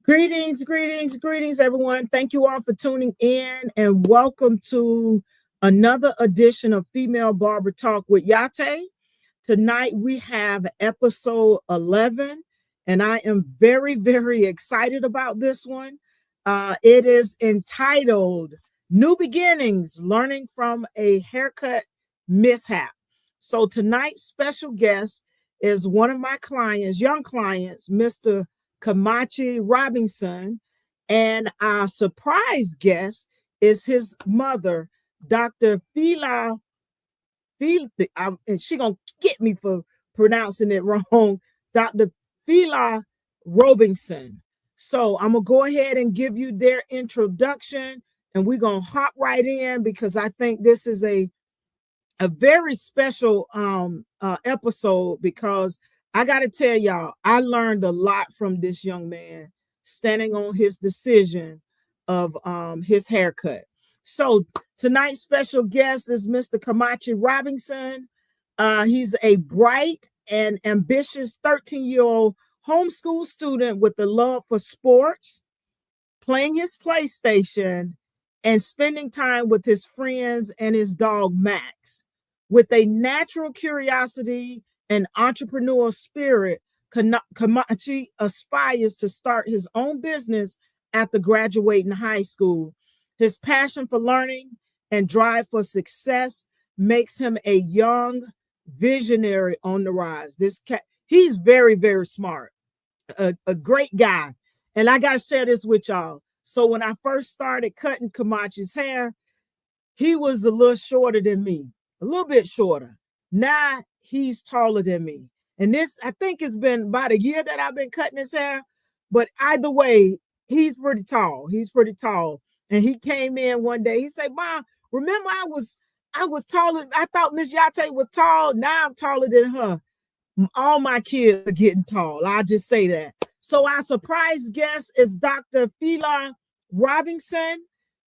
Greetings, greetings, greetings, everyone. Thank you all for tuning in and welcome to another edition of Female Barber Talk with Yah-Tay. Tonight we have episode 11, and I am very, very excited about this one. It is entitled New Beginnings, Learning from a Haircut Mishap. So tonight's special guest is one of my clients, young clients, Mr. Kimathi Robinson, and our surprise guest is his mother, Dr. and she gonna get me for pronouncing it wrong, Dr. Phila Robinson. So I'm gonna go ahead and give you their introduction, and we're gonna hop right in because I think this is a very special episode because I got to tell y'all, I learned a lot from this young man standing on his decision of his haircut. So tonight's special guest is Mr. Kimathi Robinson. He's a bright and ambitious 13-year-old homeschool student with a love for sports, playing his PlayStation, and spending time with his friends and his dog Max. With a natural curiosity and entrepreneurial spirit, Kimathi aspires to start his own business after graduating high school. His passion for learning and drive for success makes him a young visionary on the rise. He's very, very smart, a great guy. And I got to share this with y'all. So when I first started cutting Kimathi's hair, he was a little shorter than me, a little bit shorter. Now he's taller than me. And this, I think it's been about a year that I've been cutting his hair. But either way, he's pretty tall. He's pretty tall. And he came in one day. He said, "Mom, remember I was taller. I thought Miss Yah-Tay was tall. Now I'm taller than her. All my kids are getting tall. I'll just say that." So our surprise guest is Dr. Phila Robinson.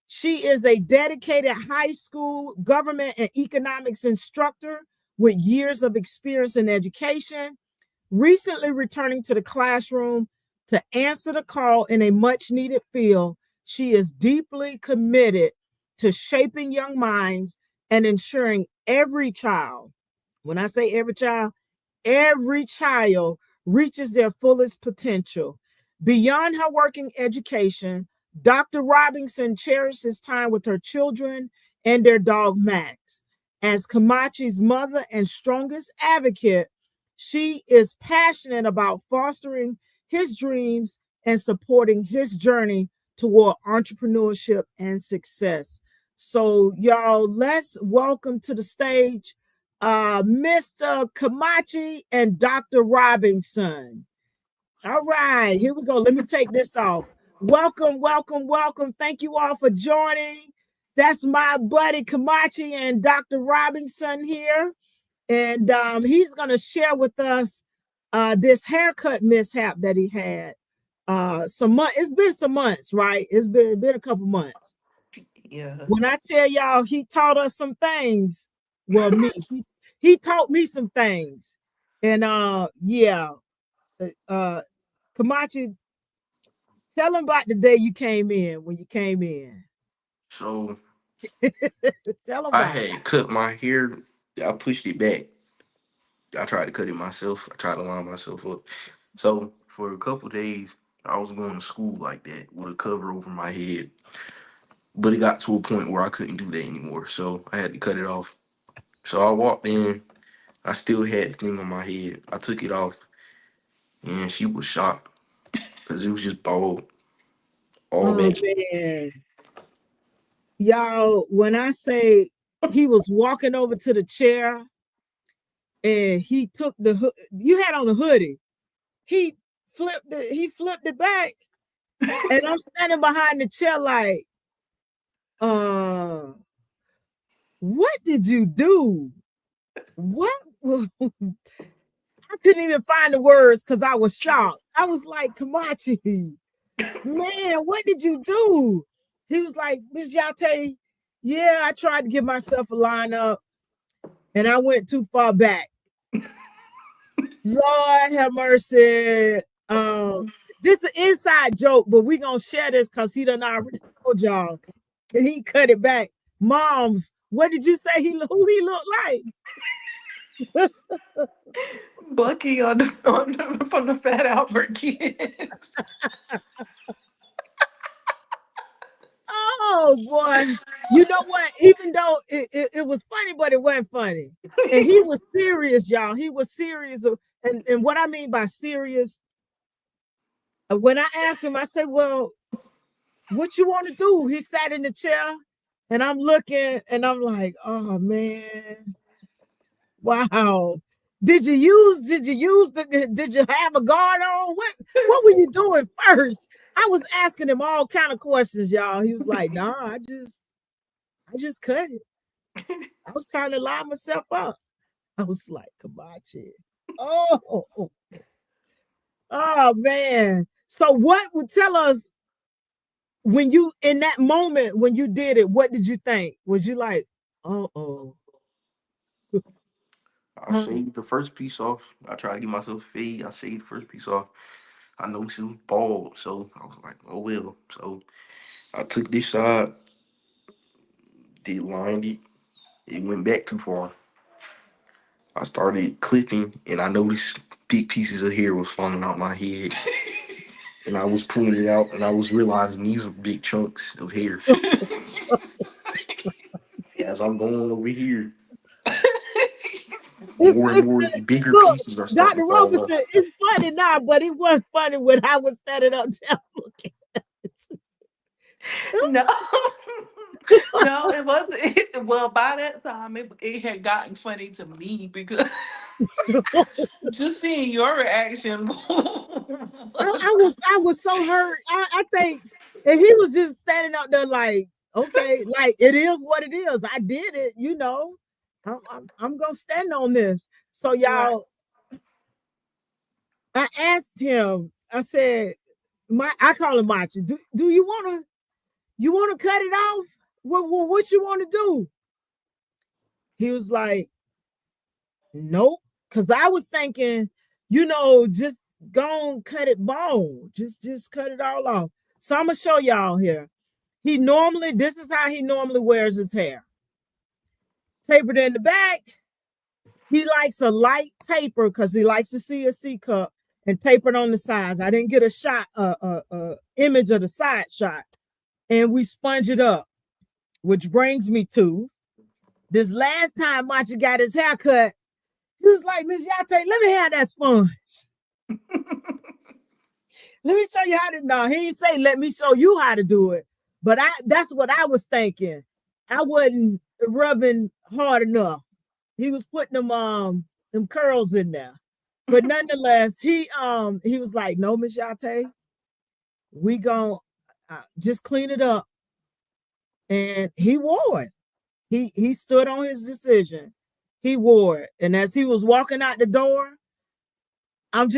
She is a dedicated high school government and economics instructor with years of experience in education, recently returning to the classroom to answer the call in a much needed field. She is deeply committed to shaping young minds and ensuring every child, when I say every child reaches their fullest potential. Beyond her working education, Dr. Robinson cherishes time with her children and their dog Max. As Kimathi's mother and strongest advocate, she is passionate about fostering his dreams and supporting his journey toward entrepreneurship and success. So, y'all, let's welcome to the stage Mr. Kimathi and Dr. Robinson. All right, here we go. Let me take this off. Welcome, welcome, welcome. Thank you all for joining. That's my buddy Kimathi and Dr. Robinson here. And he's going to share with us this haircut mishap that he had. It's been some months, right? It's been a couple months. Yeah. When I tell y'all he taught us some things, well, he taught me some things. And Kimathi, tell him about the day you came in, when you came in. So Tell him I about it. had cut my hair. I pushed it back. I tried to cut it myself. I tried to line myself up. So for a couple days, I was going to school like that with a cover over my head. But it got to a point where I couldn't do that anymore. So I had to cut it off. So I walked in. I still had the thing on my head. I took it off, and she was shocked because it was just bald all Oh back. man. Y'all, when I say he was walking over to the chair and he took the hood, you had on the hoodie. He flipped it back. And I'm standing behind the chair like, uh, what did you do? What? I couldn't even find the words because I was shocked. I was like, Kimathi, man, what did you do? He was like, Miss Yah-Tay, yeah, I tried to give myself a lineup and I went too far back. Lord have mercy. this is an inside joke, but we gonna share this because he done already told y'all. And he cut it back. Moms, what did you say who he looked like? Bucky from the Fat Albert Kids. Oh boy. You know what? Even though it was funny, but it wasn't funny. And he was serious, y'all. He was serious. And what I mean by serious, when I asked him, I said, well, what you want to do? He sat in the chair and I'm looking and I'm like, oh man, wow. Did you have a guard on? What were you doing first? I was asking him all kind of questions, y'all. He was like, nah, I just cut it. I was trying to line myself up. I was like, Kimathi. Oh man. So what would tell us when you in that moment when you did it, what did you think? Was you like, uh-oh? I shaved the first piece off. I tried to get myself a fade. I shaved the first piece off. I noticed it was bald, so I was like, oh well. So I took this side, did lined it. It went back too far. I started clipping, and I noticed big pieces of hair was falling out my head. And I was pulling it out, and I was realizing these were big chunks of hair. As I'm going over here, more and more bigger Look, pieces are starting Dr. to fall Robinson, off. it's funny now, but it wasn't funny when I was standing up there looking. No, no, it wasn't. Well, by that time, it had gotten funny to me because just seeing your reaction was I was so hurt. I think, and he was just standing out there like, okay, like it is what it is. I did it, you know. I'm gonna stand on this. So right. y'all, I asked him. I said, I call him Machi. Do you wanna cut it off? What you want to do? He was like, nope. Cause I was thinking, just go and cut it bald. Just cut it all off. So I'm gonna show y'all here. This is how he normally wears his hair. Tapered in the back. He likes a light taper because he likes to see a C cup and tapered on the sides. I didn't get a shot, image of the side shot. And we sponge it up, which brings me to this last time Machi got his hair cut. He was like, Miss Yah-Tay, let me have that sponge. Let me show you how to. No, he didn't say let me show you how to do it. But that's what I was thinking. I wasn't rubbing hard enough. He was putting them curls in there. But nonetheless, he was like, no, Miss Yah-Tay, we gonna just clean it up. And he wore it. He stood on his decision. He wore it. And as he was walking out the door, I'm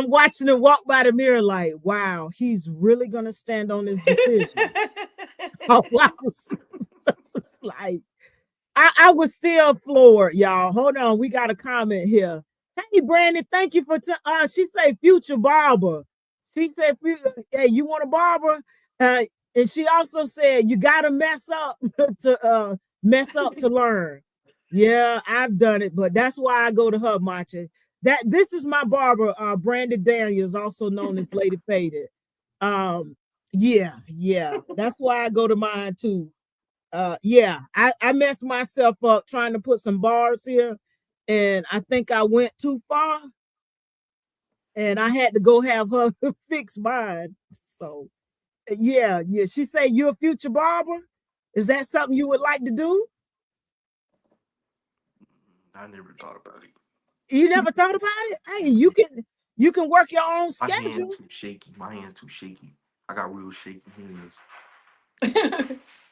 watching him walk by the mirror like, wow, he's really gonna stand on his decision. Oh, I was like, I was still floored, y'all. Hold on, we got a comment here. Hey, Brandon, thank you for she said future barber. She said, hey, you want a barber? And she also said you gotta mess up to learn. Yeah, I've done it, but that's why I go to her, Machi. This is my barber, Brandon Daniels, also known as Lady Faded. Yeah, that's why I go to mine too. Yeah, I messed myself up trying to put some bars here, and I think I went too far, and I had to go have her fix mine. So yeah. She said you're a future barber. Is that something you would like to do? I never thought about it. You never thought about it? Hey, you can work your own My schedule. hands too shaky. My hands too shaky. I got real shaky hands.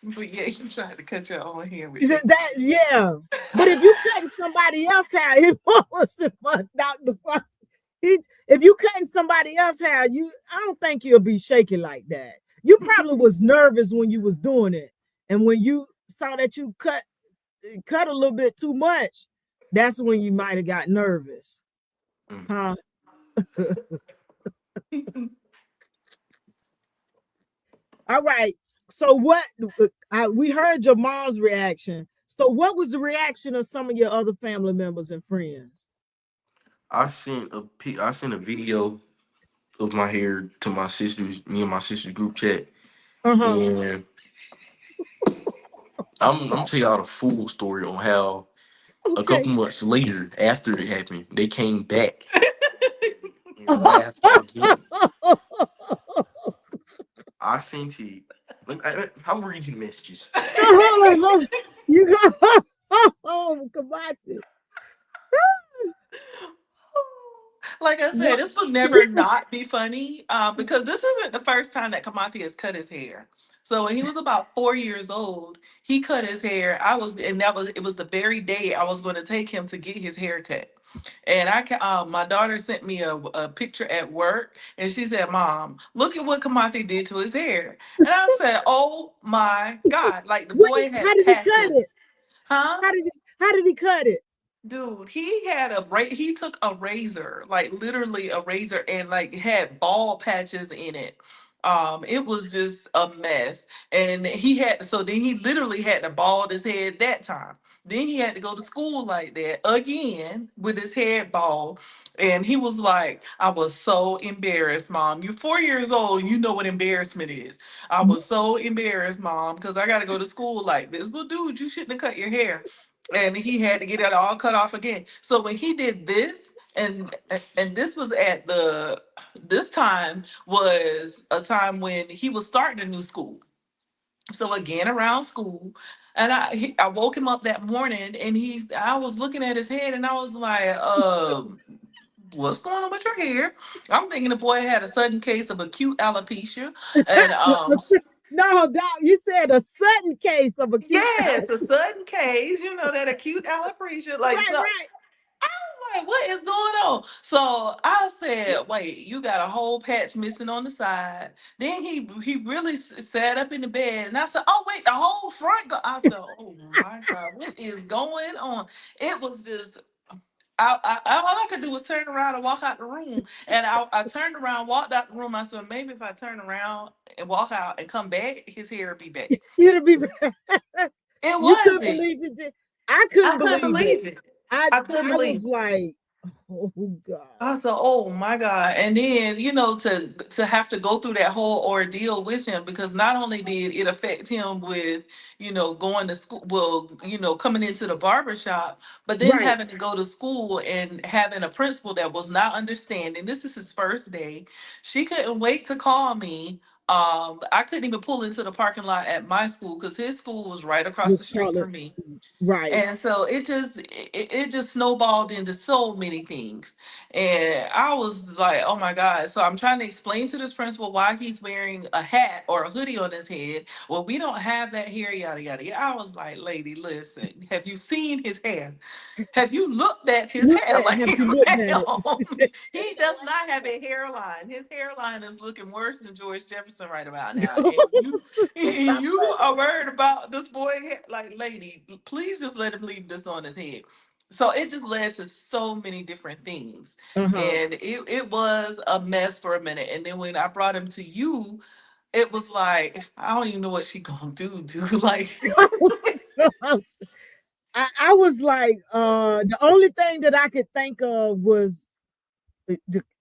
But yeah, you tried to cut your own hair with shaking. Yeah. But if you cutting somebody else hair, it was Dr. If you cutting somebody else hair, I don't think you'll be shaking like that. You probably was nervous when you was doing it. And when you saw that you cut a little bit too much, that's when you might have got nervous. Huh? All right. So what we heard your mom's reaction. So what was the reaction of some of your other family members and friends? I sent a video of my hair to my sisters, me and my sister's group chat, Uh-huh. and I'm gonna tell y'all the full story on how a Okay. couple months later, after it happened, they came back and laughed again. I sent you. I'm reading messages. Hold on. You got oh, Kimathi. Like I said, What? this will never not be funny because this isn't the first time that Kamathi has cut his hair. So when he was about 4 years old, he cut his hair. It was the very day I was going to take him to get his hair cut. And my daughter sent me a picture at work, and she said, "Mom, look at what Kamathi did to his hair." And I said, "Oh my God!" Like the boy How had did he cut it? patches, huh? How did he cut it? Dude, he took a razor, like literally a razor, and like had bald patches in it. It was just a mess. And then he literally had to bald his head that time. Then he had to go to school like that again with his head bald. And he was like, I was so embarrassed, Mom. You're 4 years old, you know what embarrassment is. I was so embarrassed, Mom, because I gotta go to school like this. Well, dude, you shouldn't have cut your hair, and he had to get it all cut off again. So when he did this, and this was this time was a time when he was starting a new school. So again around school, and I woke him up that morning, and I was looking at his head, and I was like, what's going on with your hair? I'm thinking the boy had a sudden case of acute alopecia, and No, Doc, you said a sudden case of acute. yes, a sudden case, that acute alopecia, like Right, so. right. Like, what is going on? So I said, wait, you got a whole patch missing on the side. Then he really sat up in the bed, and I said, oh wait, the whole front. I said, oh my God, what is going on? It was just. All I could do was turn around and walk out the room. And I turned around, walked out the room. I said, maybe if I turn around and walk out and come back, his hair would be back. You'd be It you couldn't wasn't. believe it. I I couldn't couldn't believe it. believe it. I I couldn't I was believe it. like, oh God. I said, "Oh my God!" And then to have to go through that whole ordeal with him, because not only did it affect him with going to school, well, coming into the barber shop, but then Right. having to go to school and having a principal that was not understanding. This is his first day. She couldn't wait to call me. I couldn't even pull into the parking lot at my school because his school was right across the Was street calling from me. right. And so it just snowballed into so many things. And I was like, oh my God. So I'm trying to explain to this principal why he's wearing a hat or a hoodie on his head. Well, we don't have that here, yada yada. I was like, lady, listen, have you seen his hair? Have you looked at his hair? Like, Have you looked at it? ma'am, he does not have a hairline. His hairline is looking worse than George Jefferson right about now. And you are worried about this boy hair. Like, lady, please just let him leave this on his head. So it just led to so many different things. Uh-huh. And it was a mess for a minute. And then when I brought him to you, it was like, I don't even know what she gonna do, dude. Like, I was like, the only thing that I could think of was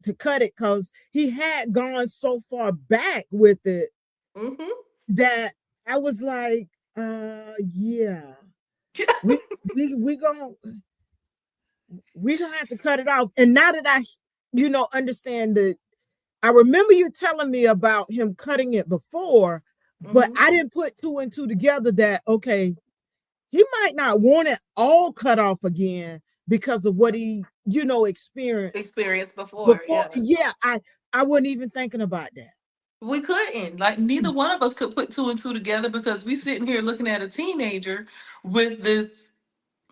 to cut it because he had gone so far back with it mm-hmm. that I was like, yeah, we we gonna have to cut it off. And now that I, understand that, I remember you telling me about him cutting it before, but Mm-hmm. I didn't put two and two together that okay, he might not want it all cut off again because of what he, experienced Experience before, before. yeah. Yeah, I wasn't even thinking about that. We couldn't. Like, neither one of us could put two and two together because we sitting here looking at a teenager with this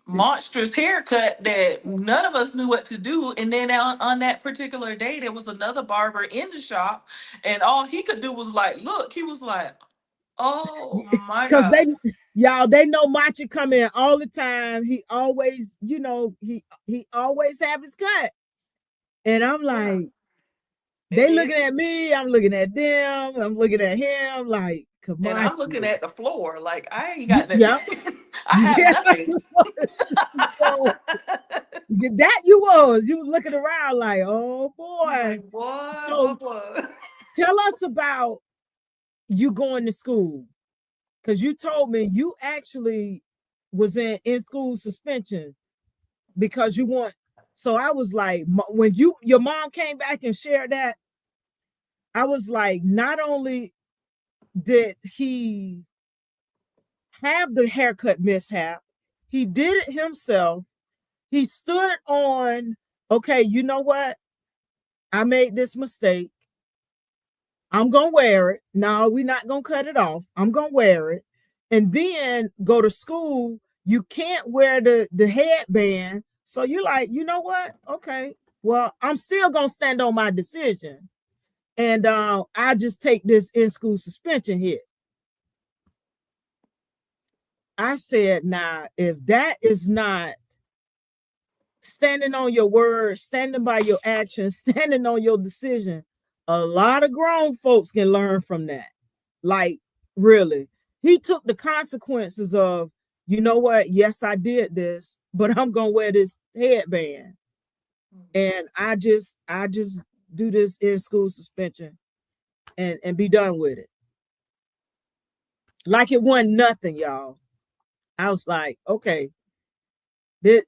monstrous haircut that none of us knew what to do. And then on that particular day, there was another barber in the shop, and all he could do was like, look, he was like, oh my Because God. they know Machi come in all the time. He always, he always have his cut. And I'm Yeah. like, They looking at me, I'm looking at them, I'm looking at him like, And I'm looking Kimathi. at the floor like I ain't got nothing. Yeah, I have yeah, nothing. you was. You was. That you was. You was looking around like, oh boy. Like, boy, boy, So boy. tell us about you going to school. Because you told me you actually was in school suspension because you want. So I was like, when your mom came back and shared that, I was like, not only did he have the haircut mishap, he did it himself. He stood on, okay, you know what? I made this mistake. I'm gonna wear it. No, we're not gonna cut it off. I'm gonna wear it. And then go to school. You can't wear the headband. So you're like, you know what? Okay. Well, I'm still gonna stand on my decision. And I just take this in-school suspension hit. I said, now, if that is not standing on your word, standing by your actions, standing on your decision, a lot of grown folks can learn from that. Like, really. He took the consequences of, you know what? Yes, I did this, but I'm gonna wear this headband. And I just do this in school suspension and be done with it. Like it wasn't nothing, y'all. I was like, okay, this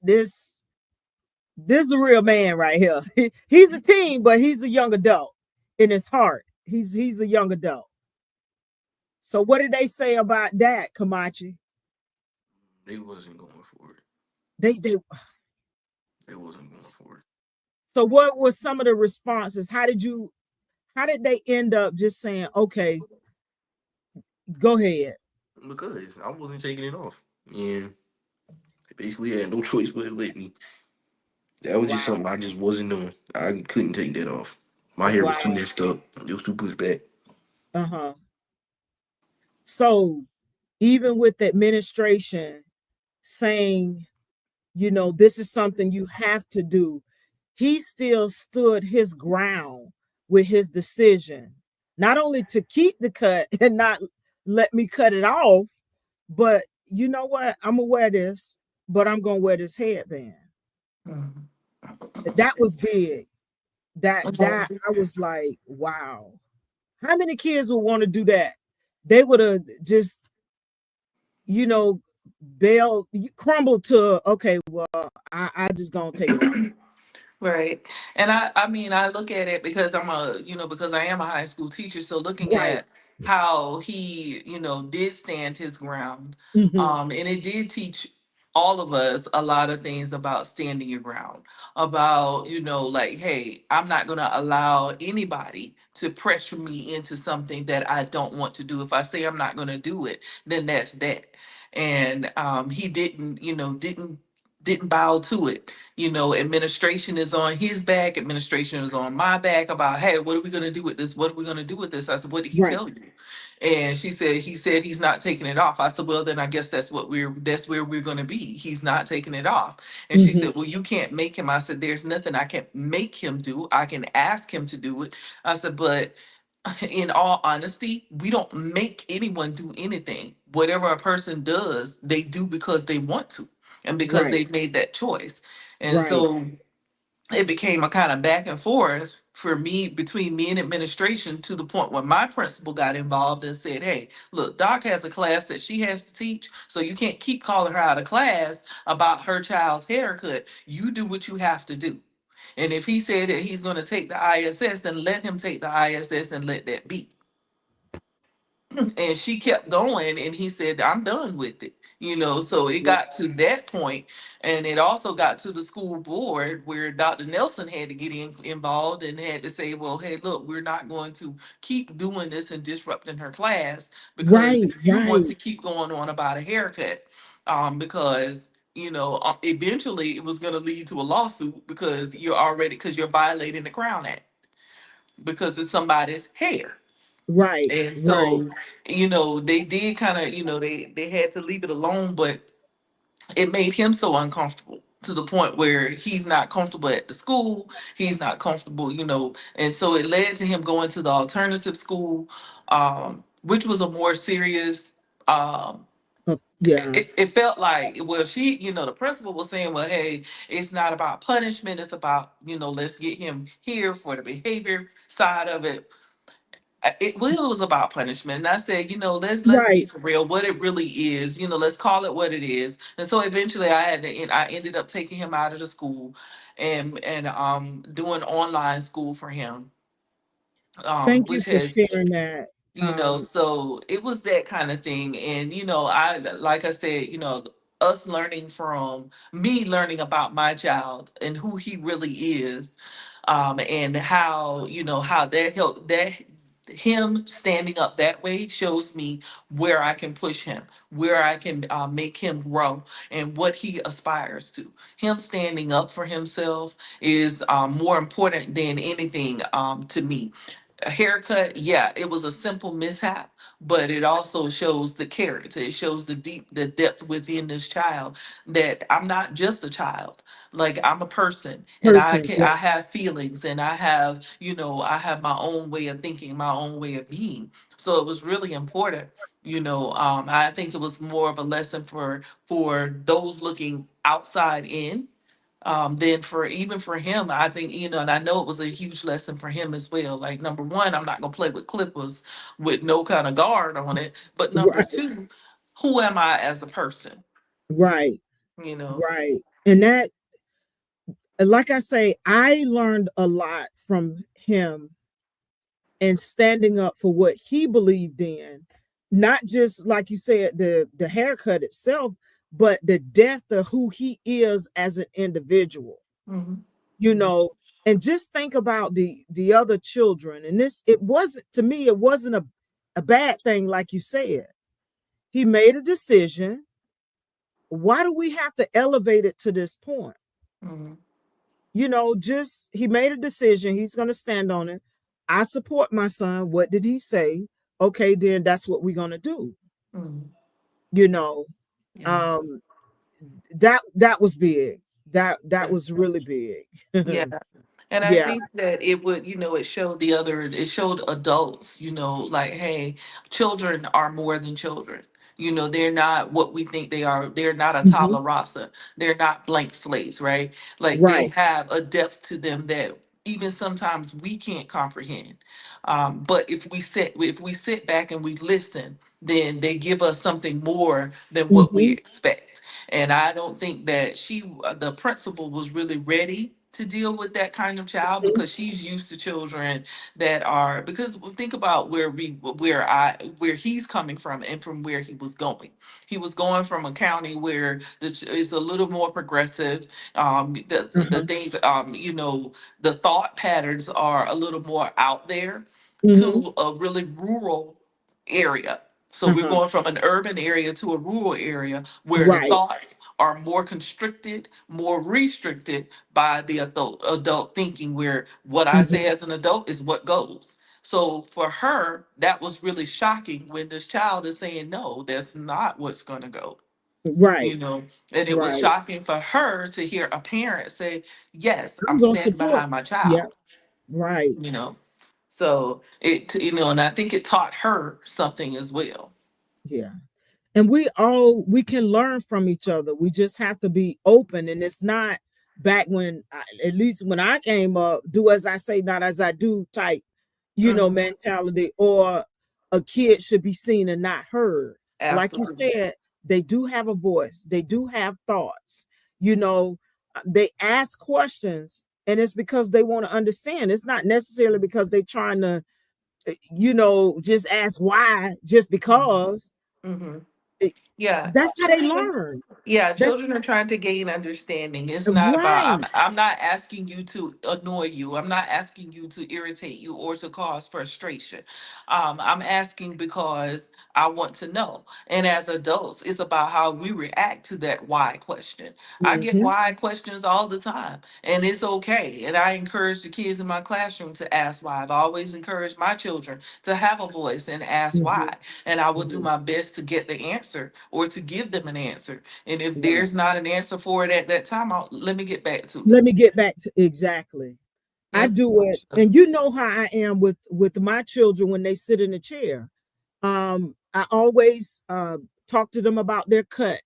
is a real man right here. He's a teen, but he's a young adult in his heart. He's a young adult. So what did they say about that, Kimathi? They wasn't going for it. They They wasn't going for it. so what was some of the responses? How did they end up just saying, okay, go ahead? Because I wasn't taking it off. And they basically had no choice but to let me. That was just something Wow. I just wasn't doing. I couldn't take that off. My hair was too Wow. messed up. It was too pushed back. Uh-huh. So even with the administration saying, this is something you have to do, he still stood his ground with his decision, not only to keep the cut and not let me cut it off, but you know what? I'm gonna wear this, but I'm gonna wear this headband. That was big. That I was like, wow. How many kids would want to do that? They would have just, you know, bailed, crumbled to, okay, well, I just gonna take it off. Right. And I mean, I look at it because because I am a high school teacher. So looking Right. at how he, did stand his ground. Hmm. And it did teach all of us a lot of things about standing your ground, about, like, hey, I'm not going to allow anybody to pressure me into something that I don't want to do. If I say I'm not going to do it, then that's that. And he didn't bow to it. Administration is on his back, administration is on my back about, hey, what are we going to do with this? What are we going to do with this? I said, what did he Right. tell you? And he said he's not taking it off. I said, well, then I guess that's where we're going to be. He's not taking it off. And she Hmm. said, well, you can't make him. I said, there's nothing I can make him do. I can ask him to do it. I said, but in all honesty, we don't make anyone do anything. Whatever a person does, they do because they want to and because Right. they've made that choice. And Right. so it became a kind of back and forth for me between me and administration to the point where my principal got involved and said, hey, look, Doc has a class that she has to teach, so you can't keep calling her out of class about her child's haircut. You do what you have to do. And if he said that he's going to take the ISS, then let him take the ISS and let that be. And she kept going, and he said, I'm done with it. So it got to that point, and it also got to the school board where Dr. Nelson had to get involved and had to say, well, hey, look, we're not going to keep doing this and disrupting her class because Right. you want Right. to keep going on about a haircut. Because eventually it was going to lead to a lawsuit because you're violating the Crown Act because it's somebody's hair. Right. And Right. so, they did kind of, they had to leave it alone, but it made him so uncomfortable to the point where he's not comfortable at the school. He's not comfortable, and so it led to him going to the alternative school, which was a more serious. Yeah. It felt like, well, the principal was saying, well, hey, it's not about punishment. It's about, let's get him here for the behavior side of it. It was about punishment, and I said, let's be Right. for real. What it really is, let's call it what it is. And so eventually, I ended up taking him out of the school, and doing online school for him, Thank you which for has, sharing that. so it was that kind of thing. And I, like I said, us learning from me, learning about my child and who he really is, and how, how that helped, that him standing up that way shows me where I can push him, where I can make him grow, and what he aspires to. Him standing up for himself is more important than anything, to me. A haircut, yeah, it was a simple mishap, but it also shows the character. It shows the depth within this child, that I'm not just a child. Like, I'm a person, and Person. Yeah. I have feelings, and I have my own way of thinking, my own way of being. So it was really important. I think it was more of a lesson for those looking outside in, then for even for him, I think, and I know it was a huge lesson for him as well. Like, number one, I'm not gonna play with clippers with no kind of guard on it. But number Right. two, who am I as a person? Right. You know. Right. And that, like I say, I learned a lot from him and standing up for what he believed in, not just like you said, the haircut itself, but the depth of who he is as an individual. Hmm. You know, and just think about the other children. And this, it wasn't, to me, it wasn't a bad thing, like you said. He made a decision. Why do we have to elevate it to this point? Hmm. Just he made a decision. He's going to stand on it. I support my son. What did he say? Okay, then that's what we're going to do. Hmm. You know, Yeah. um, that was big. That Yeah. was really big. Yeah. And I Yeah. think that it would, it showed adults, like, hey, children are more than children. They're not what we think they are. They're not a Mhm. tabla rasa. They're not blank slates, right? Like, they Right. have a depth to them that even sometimes we can't comprehend. But if we sit back and we listen, then they give us something more than what we Mhm. expect. And I don't think that the principal was really ready to deal with that kind of child, Mhm. because she's used to children that are, because think about where he's coming from and from where he was going. He was going from a county where is a little more progressive. The Uh-huh. things, the thought patterns are a little more out there, Mhm. to a really rural area. So we're Uh-huh. going from an urban area to a rural area where the Right. thoughts are more constricted, more restricted by the adult thinking, where what I Mhm. say as an adult is what goes. So for her, that was really shocking when this child is saying, no, that's not what's going to go, Right. and it was Right. shocking for her to hear a parent say, yes, I'm I'm gonna standing support. behind my Yeah. child, Right. you know. So and I think it taught her something as well. Yeah. And we can learn from each other. We just have to be open. And it's not back when at least when I came up, do as I say, not as I do type, Hmm. mentality, or a kid should be seen and not heard. Like you Absolutely. said, they do have a voice, they do have thoughts, you know, they ask questions, and it's because they want to understand. It's not necessarily because they're trying to, just ask why, just because. Hmm. It- Yeah. that's how they Children, learn. yeah, That's children are trying to gain understanding. It's not about, right. I'm not asking you to annoy you. I'm not asking you to irritate you or to cause frustration. I'm asking because I want to know. And as adults, it's about how we react to that why question. I get Hmm. why questions all the time, and it's okay. And I encourage the kids in my classroom to ask why. I've always encouraged my children to have a voice and ask Hmm. why. And I will do Hmm. my best to get the answer or to give them an answer. And if Right. there's not an answer for it at that time, let me get back to Let me get back to exactly. it. I Yep. do it, and you know how I am with my children when they sit in the chair. I always talk to them about their cut,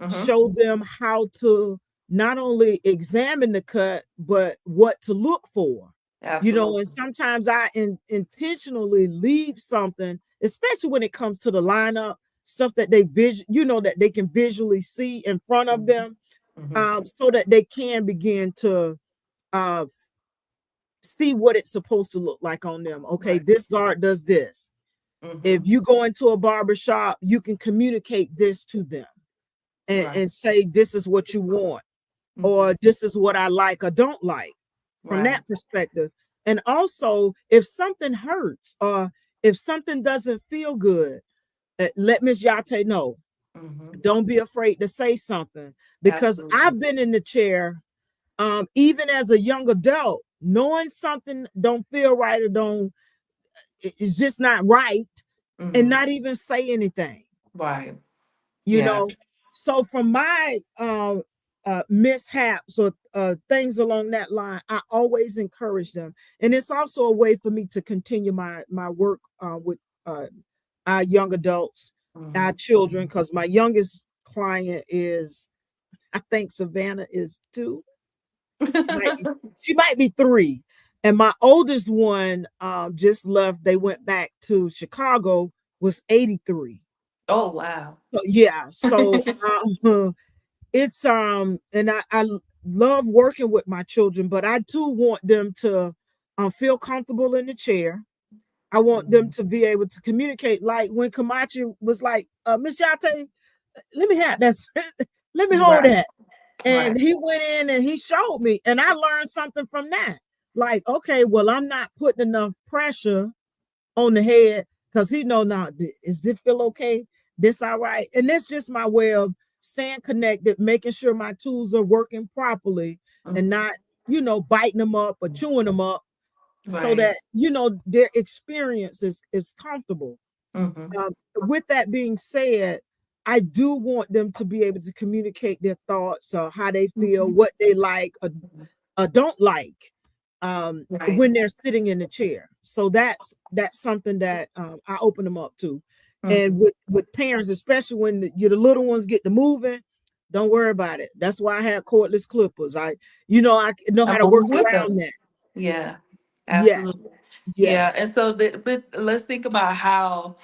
Mm-hmm. show them how to not only examine the cut, but what to look for. And Absolutely. sometimes I intentionally leave something, especially when it comes to the lineup, stuff that that they can visually see in front of Mm-hmm. them, Mm-hmm. so that they can begin to uh, see what it's supposed to look like on them. Okay, Right. this guard does this. Mm-hmm. If you go into a barber shop, you can communicate this to them Right. and say, this is what you want, Mm-hmm. or this is what I like or don't like from Right. that perspective. And also, if something hurts or if something doesn't feel good, let Miss Yah-Tay know. Mm-hmm. Don't be afraid to say something, because Absolutely. I've been in the chair, even as a young adult, knowing something don't feel right or don't it's just not right, and Mm-hmm. not even say anything, Right. you Yeah. know. So from my mishaps or things along that line, I always encourage them, and it's also a way for me to continue my work with uh, our young adults, our Mm-hmm. children, because my youngest client is, I think Savannah is 2. She might be she might be 3. And my oldest one just left. They went back to Chicago, was 83. Oh wow. So yeah, so it's and I love working with my children, but I do want them to feel comfortable in the chair. I want them Mhm. to be able to communicate. Like when Kimathi was like, Miss Yah-Tay, let me have that. Let me hold Right. that. Right. And he went in and he showed me, and I learned something from that. Like, okay, well, I'm not putting enough pressure on the head, because he know now, is this feel okay? This all right? And that's just my way of staying connected, making sure my tools are working properly and Mhm. not, biting them up or chewing them up, so Right. that, their experience is comfortable. Mhm. With that being said, I do want them to be able to communicate their thoughts or how they feel, Mhm. what they like Mhm. or don't like, Right. when they're sitting in the chair. So that's something that I open them up to. And Mhm. with parents, especially when the little ones get to moving, don't worry about it. That's why I have cordless clippers. I know how I'm to work moving with them. around that. Yeah. Yes, Absolutely. Yeah. yes. And so but let's think about how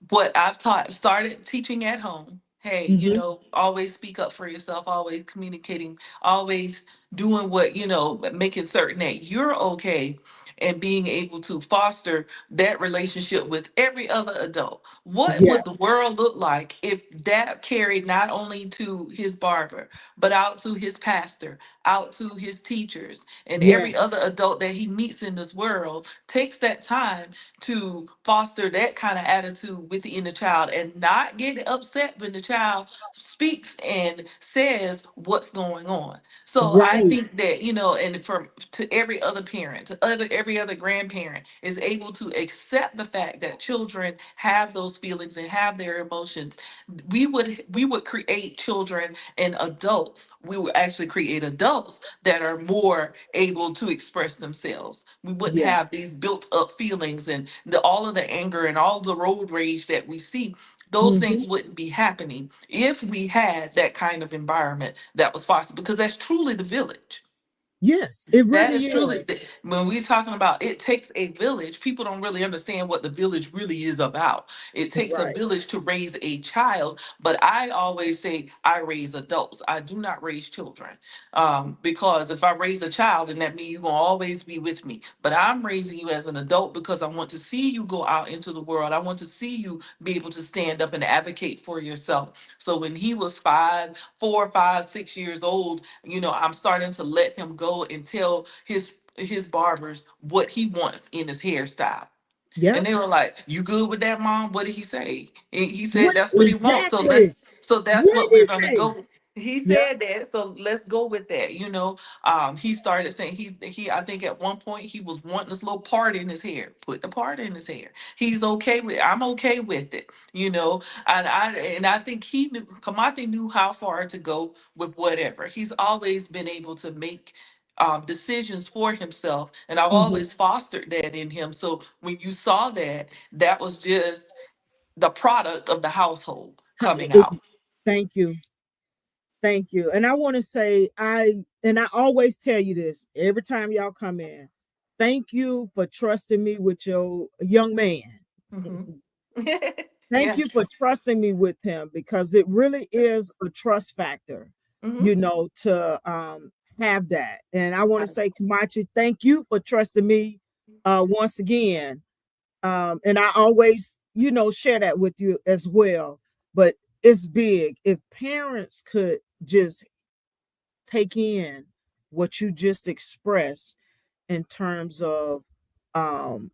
what I've taught started teaching at home. Hey, Hmm. always speak up for yourself, always communicating, always doing what, making certain that you're okay and being able to foster that relationship with every other adult. What Yeah, would the world look like if that carried not only to his barber, but out to his pastor, out to his teachers, and yeah, every other adult that he meets in this world takes that time to foster that kind of attitude within the child and not get upset when the child speaks and says what's going on. So I right. think that, and from to every other parent, to every other grandparent is able to accept the fact that children have those feelings and have their emotions. We would create children and adults. We would actually create adults that are more able to express themselves. We wouldn't Yes. have these built up feelings and all of the anger and all the road rage that we see. Those Hmm. things wouldn't be happening if we had that kind of environment that was fostered, because that's truly the village. Yes, it That really is truly is. when we're talking about it takes a village. People don't really understand what the village really is about. It takes a Right. village to raise a child, but I always say I raise adults. I do not raise children, because if I raise a child, then that means you're gonna always be with me. But I'm raising you as an adult because I want to see you go out into the world. I want to see you be able to stand up and advocate for yourself. So when he was 4, 5, 6 years old, I'm starting to let him go and tell his barbers what he wants in his hairstyle. Yep. And they were like, "You good with that, mom? What did he say?" And he said What that's what he wants. So exactly? that's What what did we're he gonna say? go. He Yeah. said that, so let's go with that. He started saying he I think at one point he was wanting this little part in his hair. Put the part in his hair. He's okay with I'm okay with it, and I think he knew Kamathi knew how far to go with whatever. He's always been able to make decisions for himself, and I've Mhm. always fostered that in him. So when you saw that, that was just the product of the household coming out. Ex- Thank you. Thank you. And I want to say, I always tell you this every time y'all come in. Thank you for trusting me with your young man. Hmm. Thank you for Yes. trusting me with him, because it really is a trust factor, Hmm. to have that. And I want to Right. say, Kamachi, thank you for trusting me once again. And I always, share that with you as well. But it's big. If parents could just take in what you just expressed in terms of um,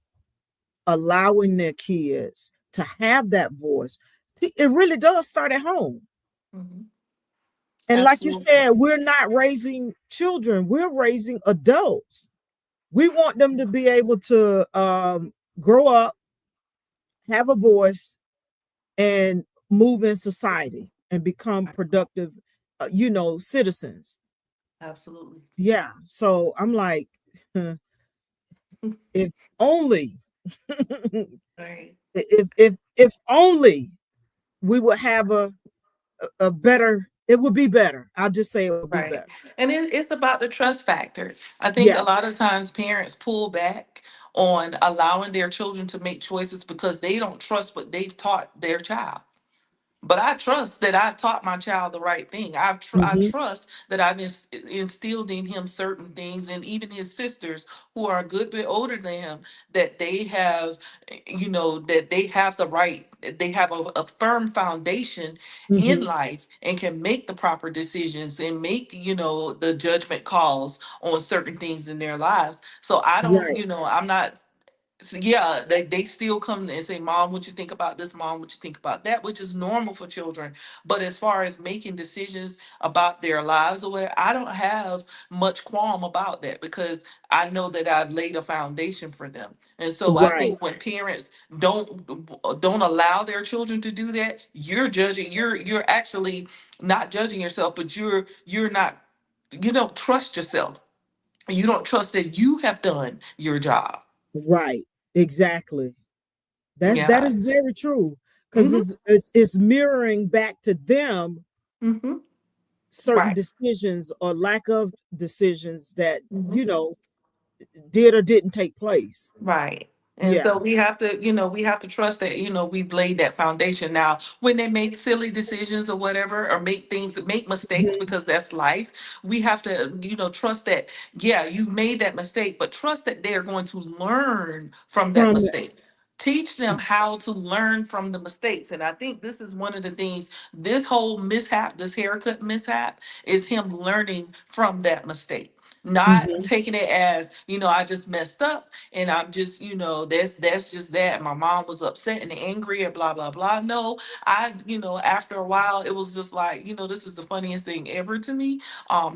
allowing their kids to have that voice, it really does start at home. Hmm. And like you Absolutely. said, we're not raising children, we're raising adults. We want them to be able to grow up, have a voice, and move in society and become productive, citizens. Absolutely. Yeah. So I'm like, if only, Right. if only we would have a better, it would be better. I'll just say it would be Right. better. And it's about the trust factor. I think a Yes. lot of times parents pull back on allowing their children to make choices because they don't trust what they've taught their child. But I trust that I've taught my child the right thing. I Hmm. trust that I've instilled in him certain things, and even his sisters who are a good bit older than him, that they have, that they have the right, they have a firm foundation in Hmm. life and can make the proper decisions and make, the judgment calls on certain things in their lives. So I don't, Right. I'm not, so yeah, they still come and say, Mom, what you think about this? Mom, what you think about that? Which is normal for children. But as far as making decisions about their lives or whatever, I don't have much qualm about that because I know that I've laid a foundation for them. And so I Right. think when parents don't allow their children to do that, you're judging, you're actually not judging yourself, but you're not, you don't trust yourself. You don't trust that you have done your job. Right. Exactly. That Yeah. is very true, because Hmm. it's mirroring back to them Hmm. certain Right. decisions or lack of decisions that Hmm. did or didn't take place. Right. And Yeah. so we have to trust that, we've laid that foundation. Now, when they make silly decisions or whatever, or make mistakes, Mhm. because that's life, we have to, trust that, yeah, you made that mistake, but trust that they're going to learn from that From the, mistake. Teach them how to learn from the mistakes. And I think this is one of the things, this whole mishap, this haircut mishap, is him learning from that mistake. Not mhm. taking it as, I just messed up and I'm just, that's just that. My mom was upset and angry and blah blah blah. No, after a while, it was just like, this is the funniest thing ever to me.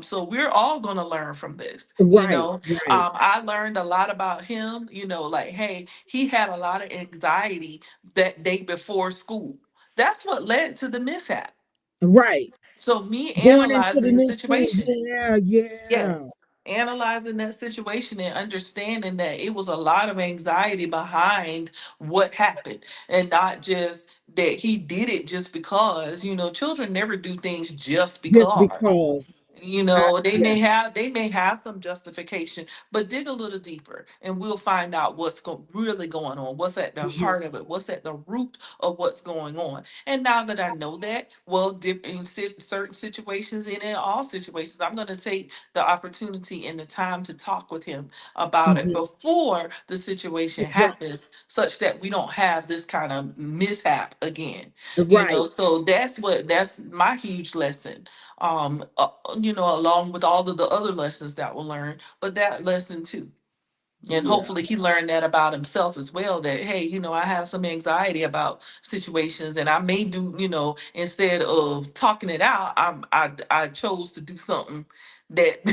So we're all gonna learn from this. Right. Right. I learned a lot about him. Like, hey, he had a lot of anxiety that day before school. That's what led to the mishap. Right. So me Going into the analyzing the new school. situation. Yeah. Yeah. Yes. Analyzing that situation and understanding that it was a lot of anxiety behind what happened, and not just that he did it just because, children never do things just Just because. because. They Yeah. may have some justification, but dig a little deeper and we'll find out what's really going on, what's at the Mhm. heart of it, what's at the root of what's going on. And now that I know that, well, in certain situations and in all situations, I'm going to take the opportunity and the time to talk with him about it Mhm. before the situation Dr- happens, such that we don't have this kind of mishap again. Right. So that's my huge lesson, along with all of the other lessons that were learned, but that lesson too. And Yeah. hopefully he learned that about himself as well, that hey, I have some anxiety about situations, and I may do, instead of talking it out, I chose to do something that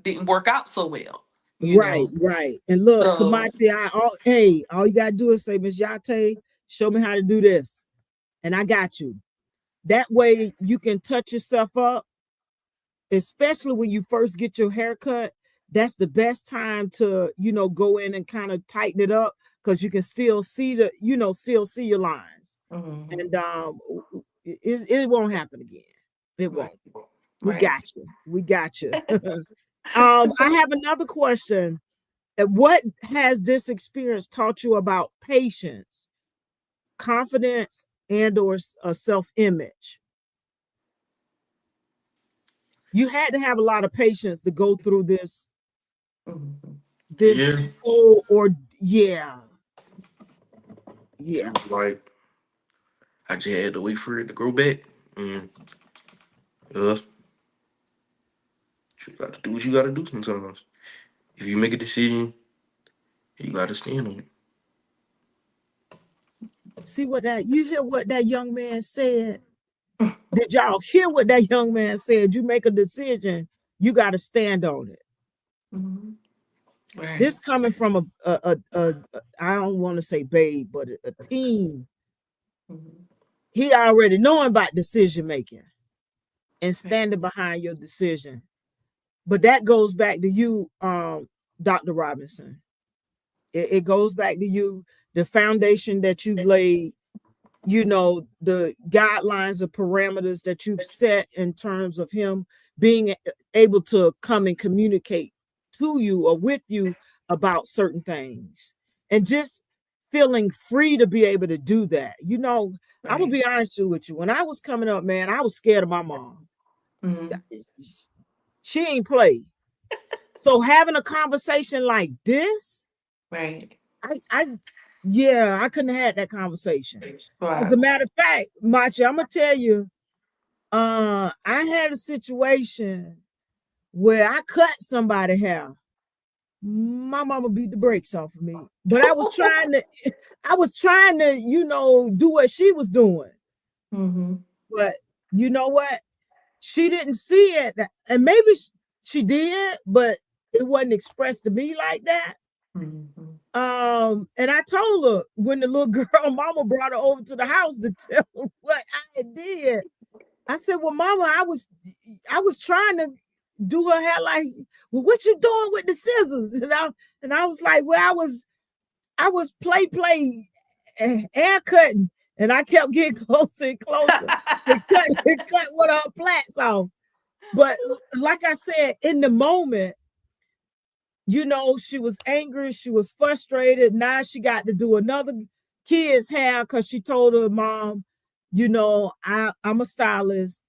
didn't work out so well, Right, right. And look, so Kimathi, all you gotta do is say, Miss Yah-Tay, show me how to do this. And I got you. That way you can touch yourself up, especially when you first get your hair cut. That's the best time to, go in and kind of tighten it up because you can still see still see your lines. mhm, And it won't happen again. It right, won't. We right. got you. We got you. I have another question. What has this experience taught you about patience, confidence, and or a self-image? You had to have a lot of patience to go through Mhm. this Yeah, whole or yeah, yeah. it was like I just had to wait for it to grow back. And uh, you got to do what you got to do sometimes. If you make a decision, you got to stand on it. See what that you hear what that young man said? Did y'all hear what that young man said? You make a decision, you got to stand on it. Mhm. Right. This coming from I don't want to say babe, but a teen. Mhm. He already knowing about decision making and standing behind your decision. But that goes back to you, Dr. Robinson. It goes back to you, the foundation that you've laid, the guidelines, the parameters that you've set in terms of him being able to come and communicate to you or with you about certain things. And just feeling free to be able to do that. I'm gonna Right. be honest with you. When I was coming up, man, I was scared of my mom. Mhm. She ain't play. So having a conversation like this, Right. I yeah, I couldn't have had that conversation. As Right. a matter of fact, Machi, I'm gonna tell you, I had a situation where I cut somebody hair. My mama beat the brakes off of me. But I was trying to, do what she was doing. Mhm. But you know what? She didn't see it. And maybe she did, but it wasn't expressed to me like that. Mhm. And I told her when the little girl mama brought her over to the house to tell her what I did. I said, "Well, mama, I was trying to do her hair like, well, what you doing with the scissors?" And I was like, "Well, I was play hair cutting." And I kept getting closer and closer and cut one of her plaits off. But like I said, in the moment, she was angry, she was frustrated. Now she got to do another kid's hair because she told her mom, I'm a stylist,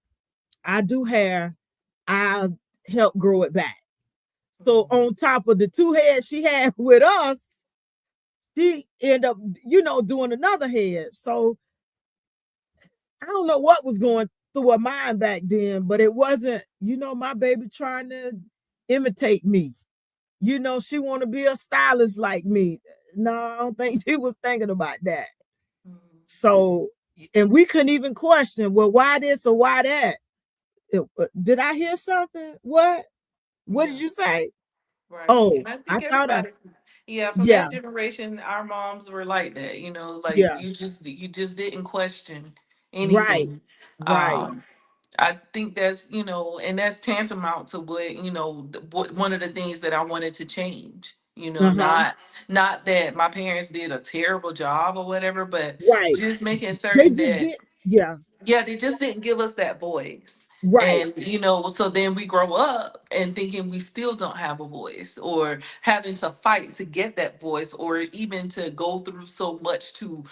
I do hair, I help grow it back. So on top of the two heads she had with us, she ended up, doing another head. So I don't know what was going through her mind back then, but it wasn't, my baby trying to imitate me. She want to be a stylist like me. No, I don't think she was thinking about that. Mhm. So, and we couldn't even question, well, why this or why that? Did I hear something? What? What did Yeah. you say? Right. Oh, And I I think thought everybody, yeah, from yeah, that generation, our moms were like that, like yeah, you just didn't question right, anything. right. Um, I think that's, and that's tantamount to what, what one of the things that I wanted to change. Uh-huh. Not that my parents did a terrible job or whatever, but Right. just making They certain just that did, yeah, yeah, they just didn't give us that voice. right. And, so then we grow up and thinking we still don't have a voice, or having to fight to get that voice, or even to go through so much to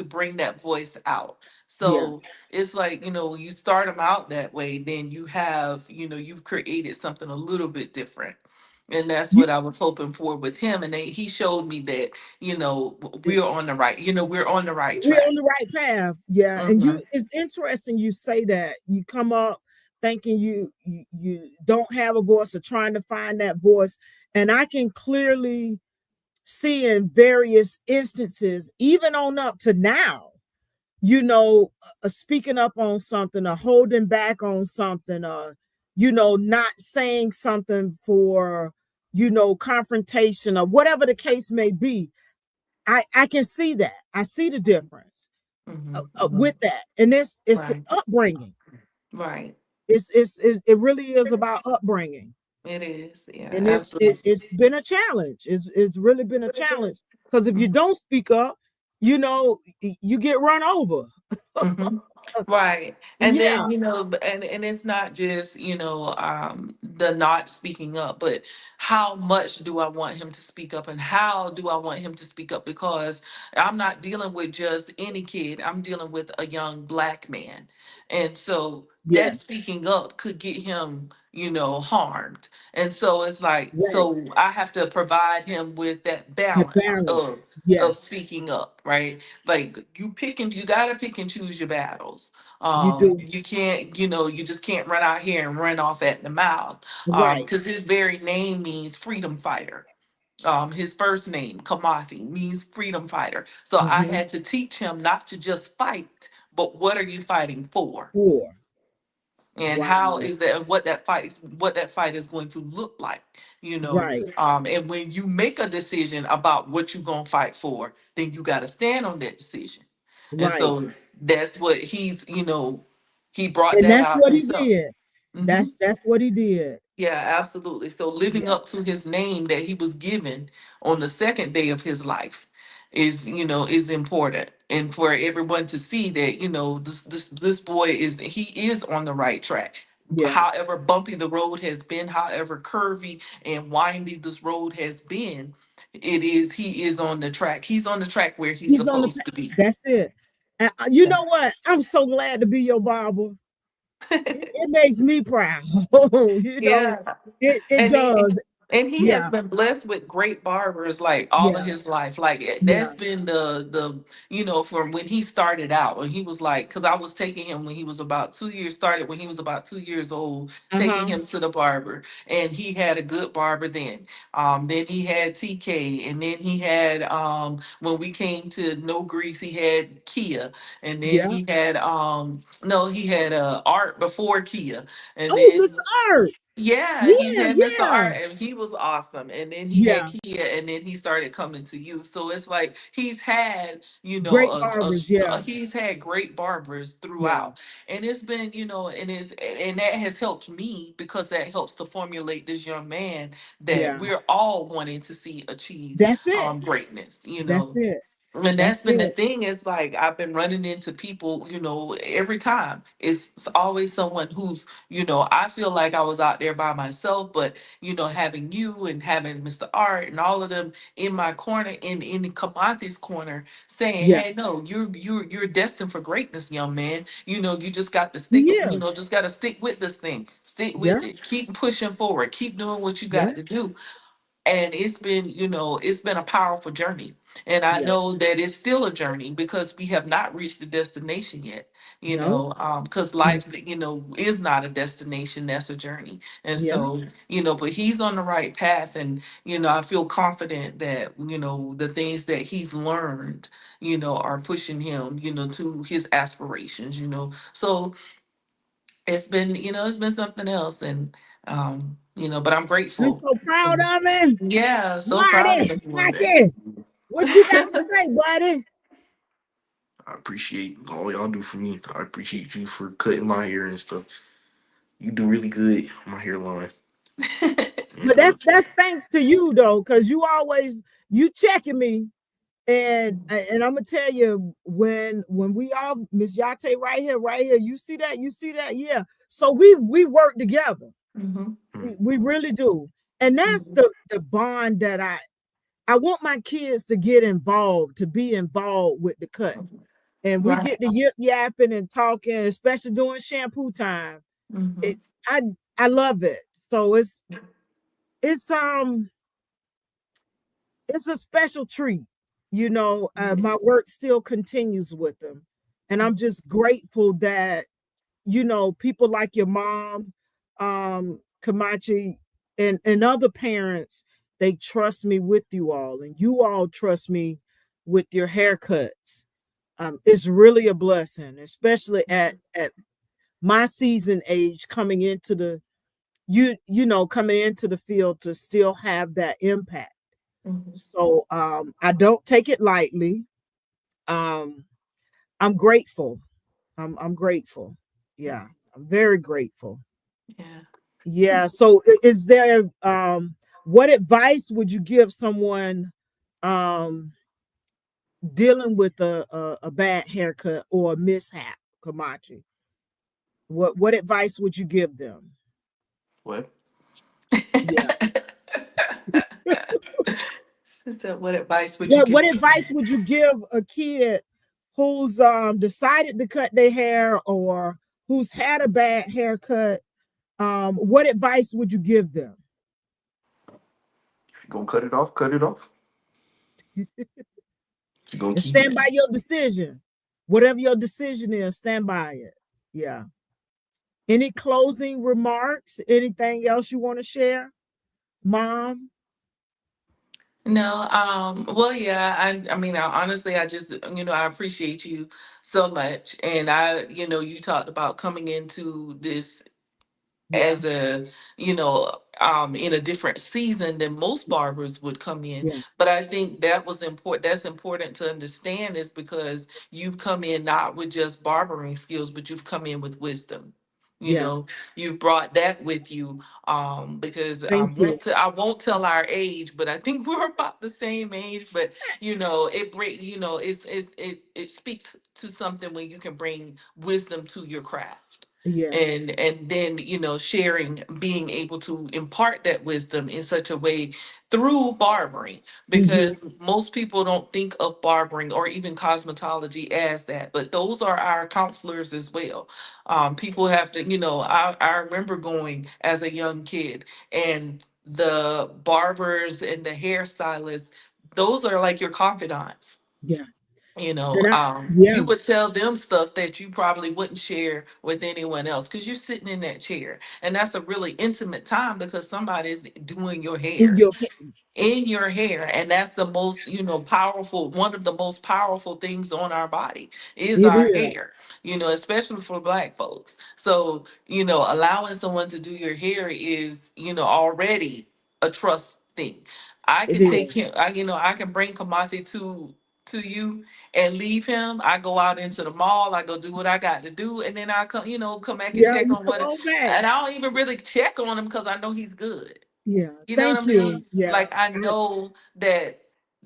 bring that voice out. Yeah. So it's like, you start them out that way, then you've created something a little bit different. And that's You what I was hoping for with him. And he showed me that, eh, we're on the right we're on track. the right path. Yeah. And Mhm. it's interesting you say that. You come up, thinking you don't have a voice or trying to find that voice. And I can clearly see in various instances, even on up to now, speaking up on something or holding back on something, or not saying something for confrontation or whatever the case may be. I can see that. I see the difference with that, and it's Right. upbringing. Right. It really is about upbringing, It is. Yeah, and absolutely. it's been a challenge. It's really been a challenge because if you don't speak up, you get run over. Mm-hmm. Right. And Yeah, then, and it's not just, the not speaking up, but how much do I want him to speak up and how do I want him to speak up? Because I'm not dealing with just any kid. I'm dealing with a young black man. And so that yes, speaking up could get him, harmed. And so it's like, right. so I have to provide him with that The balance balance, of yes, speaking up, right? Like you gotta pick and choose your battles. you do. You can't, you just can't run out here and run off at the mouth. Right. Because his very name means freedom fighter. His first name, Kimathi, means freedom fighter. So I Mm-hmm. had to teach him not to just fight, but what are you fighting for? Four. And how Wow. is that, and what that fight is going to look like, Right. and when you make a decision about what you're going to fight for, then you got to stand on that decision. And Right. so that's what he brought And that that's out what he himself. did. Hmm. That's what he did. Yeah, absolutely. So living Yeah. up to his name that he was given on the second day of his life is important. And for everyone to see that, this boy is on the right track. Yeah. However bumpy the road has been, however curvy and windy this road has been, he is on the track. He's on the track where he's He's on the supposed to be. that's it. You know what? I'm so glad to be your barber. It makes me proud. you know, Yeah. it And he does. and he has Yeah. been blessed with great barbers like all of Yeah. his life. Like Yeah. that's been the from when he started out, when he was like, because I was taking him when he was about 2 years, started when he was about 2 years old, taking Uh-huh. him to the barber, and he had a good barber then. Then he had TK, and then he had when we came to No Grease, he had Kia, and then Yeah. he had no, he had Art before Kia, and Oh, then Mr. Art. yeah, he Yeah, had Mr. yeah. Art and he was awesome. And then he had Yeah. Kia and then he started coming to you. So it's like he's had, Great barbers. Yeah. he's had great barbers Yeah. throughout. And it's been, and that has helped me because that helps to formulate this young man that Yeah. we're all wanting to see achieve That's it. greatness. That's it. And that's That's been the it. thing. Is like I've been running into people, every time. It's always someone who's, I feel like I was out there by myself, but having you and having Mr. Art and all of them in my corner, in Kamathi's corner, saying, Yeah. "Hey, no, you're destined for greatness, young man. You just got to He stick, is. just got to stick with this thing, stick Yeah. with it, keep pushing forward, keep doing what you Yeah. got to do." And it's been a powerful journey, and I Yeah. know that it's still a journey because we have not reached the destination yet. No. Because Mm. life is not a destination, that's a journey. And Yeah. so but he's on the right path, and I feel confident that the things that he's learned are pushing him to his aspirations. So it's been something else, and but I'm You grateful. so proud of him? Yeah, so proud of Buddy. him. That's it. What you got to say, buddy? I appreciate all y'all do for me. I appreciate you for cutting my hair and stuff. You do really good on my hairline. But And that's thanks to you though, because you checking me. And I'm gonna tell you when we all Miss Yah-Tay right here, you see that, yeah. So we work together. Mhm, We really do. And that's mhm, the bond that I want my kids to get involved, to be involved with the cut. mhm. And we Right. get to yip yapping and talking, especially during shampoo time. It, Mhm, I I love it. So it's um it's a special treat. My mhm, work still continues with them. And I'm just grateful that people like your mom, Kimathi, and other parents, they trust me with you all, and you all trust me with your haircuts. It's really a blessing, especially at my season age, coming into the coming into the field to still have that impact. Mhm. So I don't take it lightly. Um, I'm grateful. I'm grateful. Yeah, I'm very grateful. Yeah. Yeah. So is there what advice would you give someone um dealing with a bad haircut or a mishap, Kamachi? What advice would you give them? What? Yeah. She said, "What advice would you What give what to advice someone?" would you give a kid who's decided to cut their hair or who's had a bad haircut? What advice would you give them? If you're gonna cut it off, cut it off. If you're gonna And keep stand it, by your decision. Whatever your decision is, stand by it. Yeah. Any closing remarks? Anything else you want to share, Mom? No, well, yeah, I mean, honestly, I just, I appreciate you so much. And you talked about coming into this Yeah. as a in a different season than most barbers would come in, Yeah. but I think that's important to understand, is because you've come in not with just barbering skills, but you've come in with wisdom. you Yeah. know you've brought that with you, because Thank you. I won't tell our age, but I think we're about the same age. But it bring it speaks to something when you can bring wisdom to your craft, Yeah. and then sharing, being able to impart that wisdom in such a way through barbering, Hmm. because most people don't think of barbering or even cosmetology as that, but those are our counselors as well. People have to, I remember going as a young kid, and the barbers and the hairstylists, those are like your confidants. Yeah. And yeah. You would tell them stuff that you probably wouldn't share with anyone else, because you're sitting in that chair, and that's a really intimate time because somebody's doing your In hair, your and that's the most powerful, one of the most powerful things on our body is it our is. hair, especially for Black folks. So allowing someone to do your hair is already a trust thing. I It can take is. him, I can bring Kamathi to you and leave him. I go out into the mall, I go do what I got to do, and then I come, come back and Yeah, check you on come what, on back. and I don't even really check on him because I know he's good. Yeah. You know what I Thank you. mean? Yeah. Like, I I, know that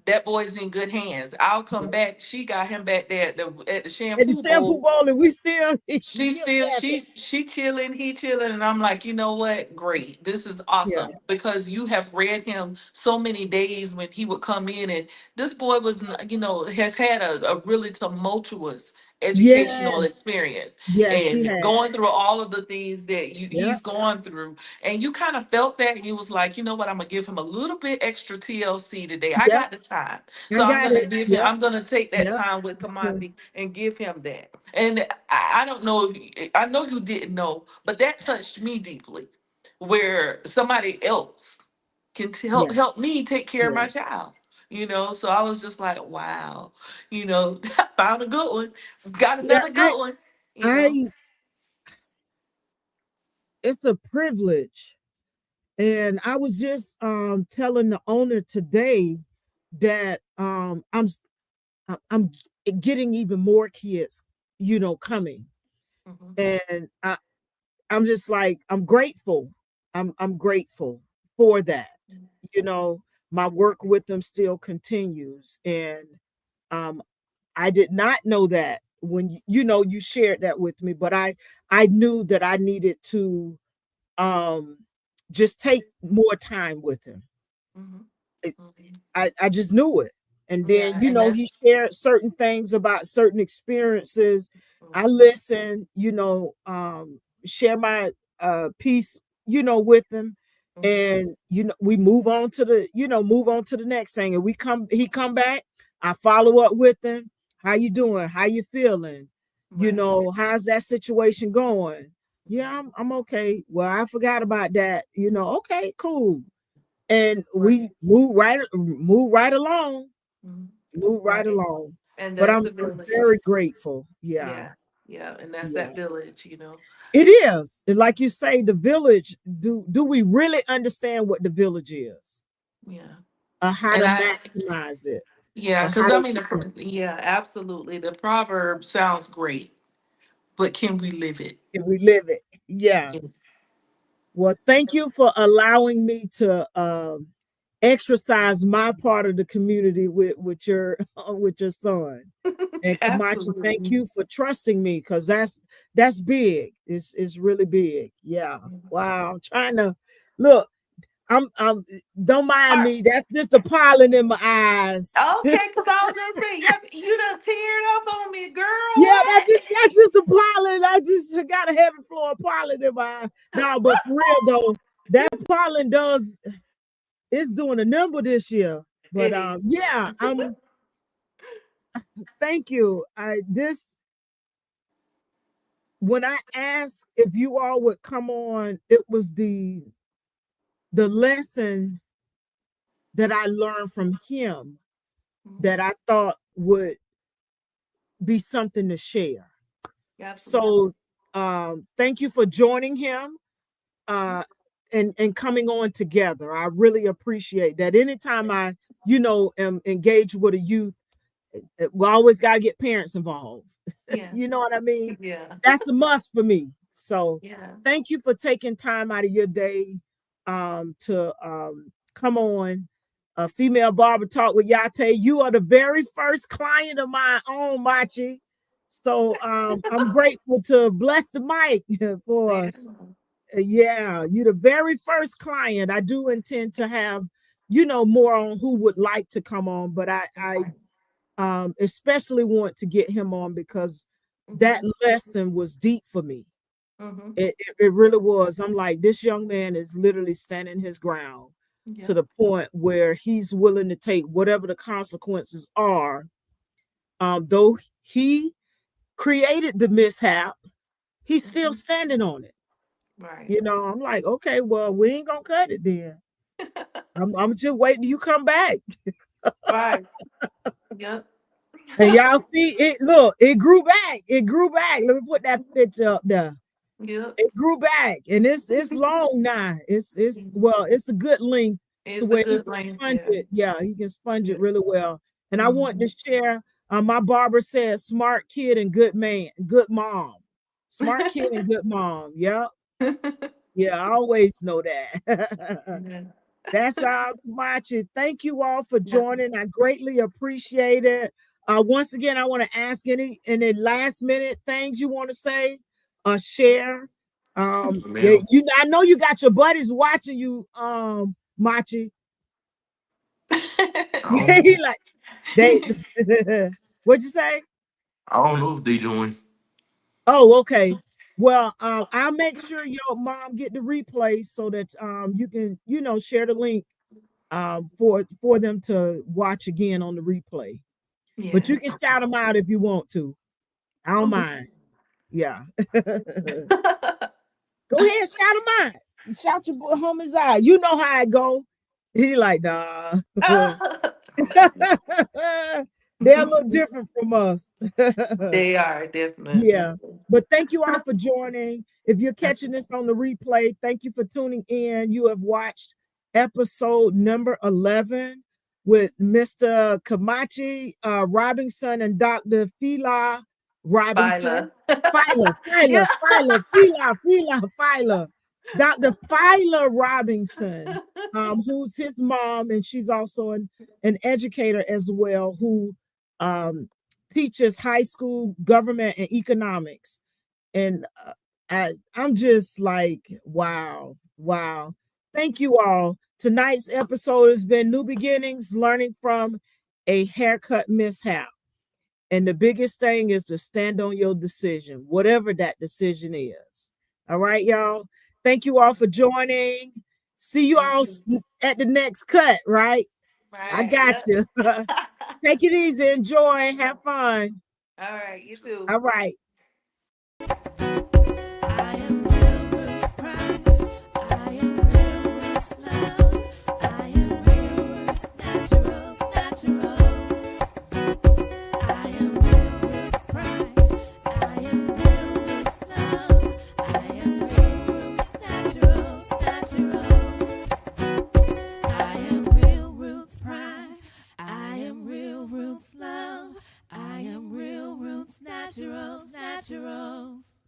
that boy's in good hands. I'll come yeah. back. She got him back there at the At the shampoo shampoo bowl. bowl, and we still She's still still laughing. she chilling, he chilling, and I'm like, you know what? Great. This is Yeah. awesome, because you have read him so many days when he would come in, and this boy has had a really tumultuous educational Yes. experience, Yes, she and had. going through all of the things that Yeah. he's gone through, and you kind of felt that, and you was like, you know what? I'm gonna give him a little bit extra TLC today. I Yep. got the time, I so got it. Yep. I'm gonna take that Yep. time with Kamani and give him that. And I don't know, I know you didn't know, but that touched me deeply, where somebody else can Yeah. help me take care of Yeah. my child. So I was just like, wow, found a good one, got Yeah. another good one. you know. I it's a privilege. And I was just telling the owner today that I'm getting even more kids, coming. Mhm. And I'm just like, I'm grateful. I'm grateful for that. You know, my work with them still continues. And um I did not know that when you shared that with me, but I knew that I needed to um just take more time with him. Mhm. It- Mhm. I just knew it. And then, Yeah, and that's he shared certain things about certain experiences. I mhm. listen, share my piece, with him. Mhm. And we move on to the next thing. And he come back, I follow up with him. How you doing? How you feeling? Right. How's that situation going? Yeah, I'm okay. Well, I forgot about that. Okay, cool. And Right. we move right along, Mhm. move right Right. along. And But that's I'm the I'm village. very grateful. Yeah, Yeah. Yeah. And that's yeah. that village. It is. And like you say, the village, do we really understand what the village is? Yeah. How And to I, maximize it? yeah, Or how because I to mean, yeah, absolutely. The proverb sounds great, but can we live it? can we live it? Yeah. Yeah. Well, thank you for allowing me to exercise my part of the community with your with your son. And Kimathi, thank Absolutely. you for trusting me because that's big. It's really big. Yeah. Wow. I'm trying to look. I'm don't mind Are, me. That's just the pollen in my eyes. okay, because I was gonna say, yes, you done teared up on me, girl. Yeah, What? that's just the pollen. I just got a heavy flow of pollen in my eye. No, but for real though, that pollen does it's doing a number this year. But It is. yeah, thank you. I this when I asked if you all would come on, it was the lesson that I learned from him that I thought would be something to share. Absolutely. So thank you for joining him uh and coming on together. I really appreciate that. Anytime I, am engaged with a youth, we always got to get parents involved. Yeah. You know what I mean? Yeah. That's the must for me. So Yeah. thank you for taking time out of your day to come on Female Barber Talk with Yah-Tay. You are the very first client of my own, Machi. So I'm grateful to bless the mic for Yeah. us. Yeah, you're the very first client. I do intend to have, more on who would like to come on, but I Right. especially want to get him on because that Mm-hmm. lesson was deep for me. Mm-hmm. It really was. I'm like, this young man is literally standing his ground to Yep. the point where he's willing to take whatever the consequences are. Though he created the mishap, he's still Mm-hmm. standing on it. Right. I'm like, okay, well, we ain't gonna cut it then. I'm just waiting till you come back. Right. Yep. And y'all see it. Look, it grew back. It grew back. Let me put that picture up there. Yep. It grew back, and it's long now. It's a good length to It's a where he good can length. sponge Yeah. it. Yeah, he can sponge it Yeah. really well. And I want to Mm-hmm. share. My barber said, "Smart kid and good man, good mom. Smart kid and good mom." Yeah, yeah. I always know that. Yeah. That's our Machi. Thank you all for Yeah. joining. I greatly appreciate it. Once again, I want to ask any last minute things you want to say, share. Yeah, Ma'am. I know you got your buddies watching you, Machi. I Yeah, don't he know. like they. What'd you say? I don't know if they join. Oh, okay. Well, I'll make sure your mom get the replay so that you can share the link for them to watch again on the replay. But Yeah. you can shout them out if you want to. I don't mind. Yeah. Go ahead, shout them out. You shout your homies out. You know how it go. He like, nah. They're a little different from us. They are definitely. Yeah. But thank you all for joining. If you're catching this on the replay, thank you for tuning in. You have watched episode number 11 with Mr. Kimathi Robinson and Dr. Phila Robinson. Phyla. Yeah. Phila. Dr. Phila Robinson, who's his mom, and she's also an educator as well, who teaches high school government and economics. And I'm just like, wow, wow. Thank you all. Tonight's episode has been New Beginnings, learning from a haircut mishap. And the biggest thing is to stand on your decision, whatever that decision is. All right, y'all. Thank you all for joining. See you Thank all you. at the next cut, right? I Right. got Yep. you. Take it easy. Enjoy. Have fun. All right. You too. All right. Naturals, naturals.